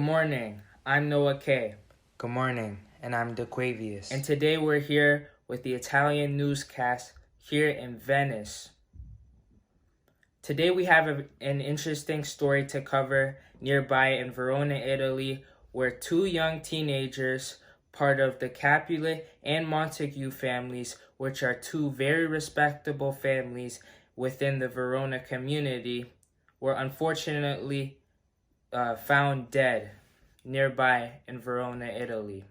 morning. I'm Noah K. Good morning, and I'm DeQuavius. And today we're here with the Italian Newscast here in Venice. Today we have an interesting story to cover nearby in Verona, Italy, where two young teenagers, part of the Capulet and Montague families, which are two very respectable families within the Verona community, were unfortunately found dead nearby in Verona, Italy.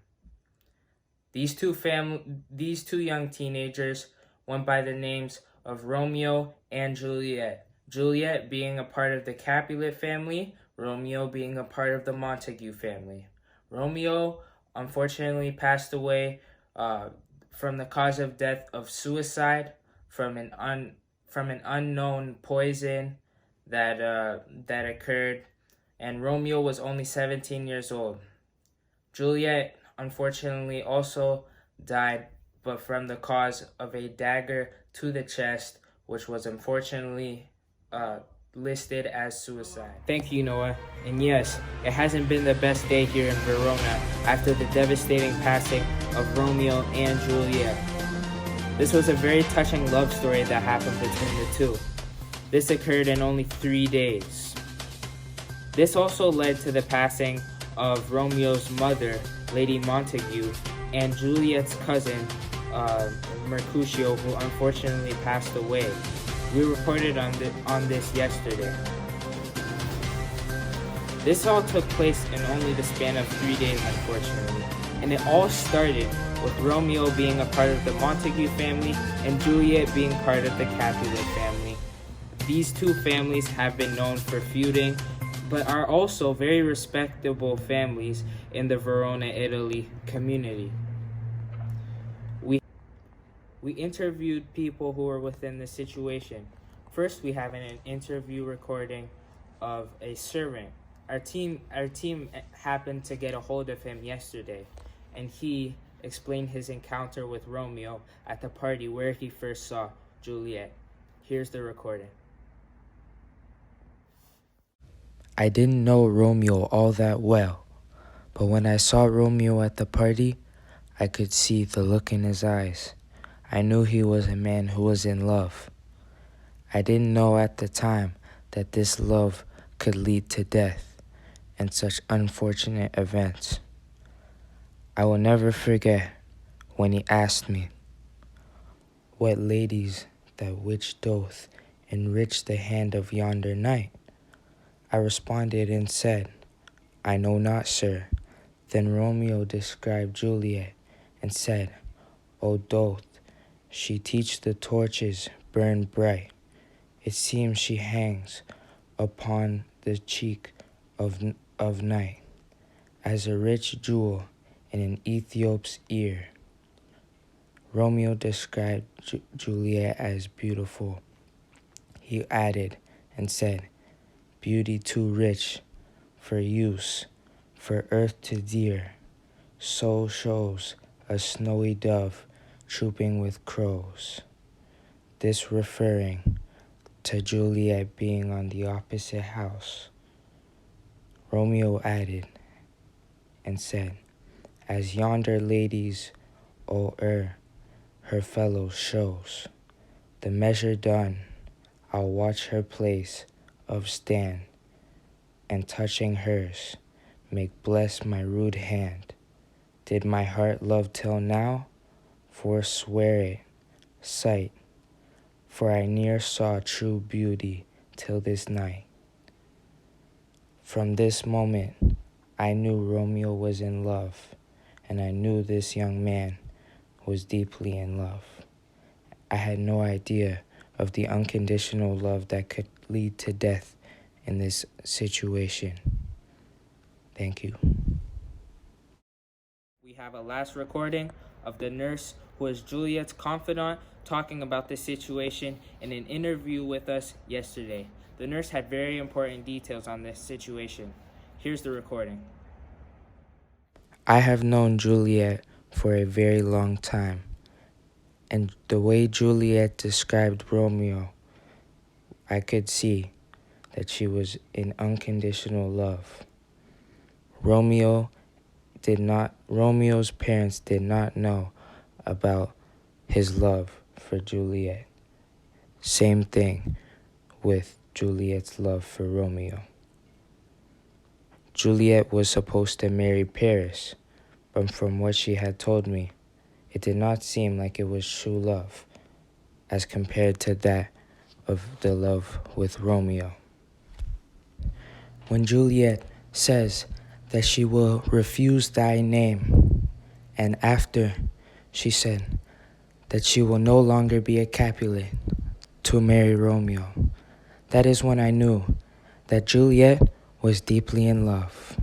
These two young teenagers went by the names of Romeo and Juliet. Juliet being a part of the Capulet family, Romeo being a part of the Montague family. Romeo unfortunately passed away from the cause of death of suicide from an unknown poison that occurred, and Romeo was only 17 years old. Juliet unfortunately also died, but from the cause of a dagger to the chest, which was unfortunately listed as suicide. Thank you, Noah. And yes, it hasn't been the best day here in Verona after the devastating passing of Romeo and Juliet. This was a very touching love story that happened between the two. This occurred in only 3 days. This also led to the passing of Romeo's mother, Lady Montague, and Juliet's cousin, Mercutio, who unfortunately passed away. We reported on this yesterday. This all took place in only the span of 3 days, unfortunately, and it all started with Romeo being a part of the Montague family and Juliet being part of the Capulet family. These two families have been known for feuding, but are also very respectable families in the Verona, Italy community. We interviewed people who were within the situation. First, we have an interview recording of a servant. Our team happened to get a hold of him yesterday, and he explained his encounter with Romeo at the party where he first saw Juliet. Here's the recording. I didn't know Romeo all that well, but when I saw Romeo at the party, I could see the look in his eyes. I knew he was a man who was in love. I didn't know at the time that this love could lead to death and such unfortunate events. I will never forget when he asked me, "What ladies that which doth enrich the hand of yonder knight?" I responded and said, "I know not, sir." Then Romeo described Juliet and said, "O doth she teach the torches burn bright? It seems she hangs upon the cheek of night as a rich jewel in an Ethiop's ear." Romeo described Juliet as beautiful. He added and said, "Beauty too rich for use, for earth to dear, so shows a snowy dove trooping with crows." This referring to Juliet being on the opposite house. Romeo added and said, "As yonder ladies o'er her fellows shows, the measure done, I'll watch her place of stand, and touching hers, make bless my rude hand. Did my heart love till now, forswear it, sight, for I ne'er saw true beauty till this night." From this moment, I knew Romeo was in love, and I knew this young man was deeply in love. I had no idea of the unconditional love that could lead to death in this situation. Thank you. We have a last recording of the nurse who is Juliet's confidant talking about this situation in an interview with us yesterday. The nurse had very important details on this situation. Here's the recording. I have known Juliet for a very long time, and the way Juliet described Romeo, I could see that she was in unconditional love. Romeo's parents did not know about his love for Juliet. Same thing with Juliet's love for Romeo. Juliet was supposed to marry Paris, but from what she had told me, it did not seem like it was true love as compared to that of the love with Romeo. When Juliet says that she will refuse thy name, and after she said that she will no longer be a Capulet to marry Romeo, that is when I knew that Juliet was deeply in love.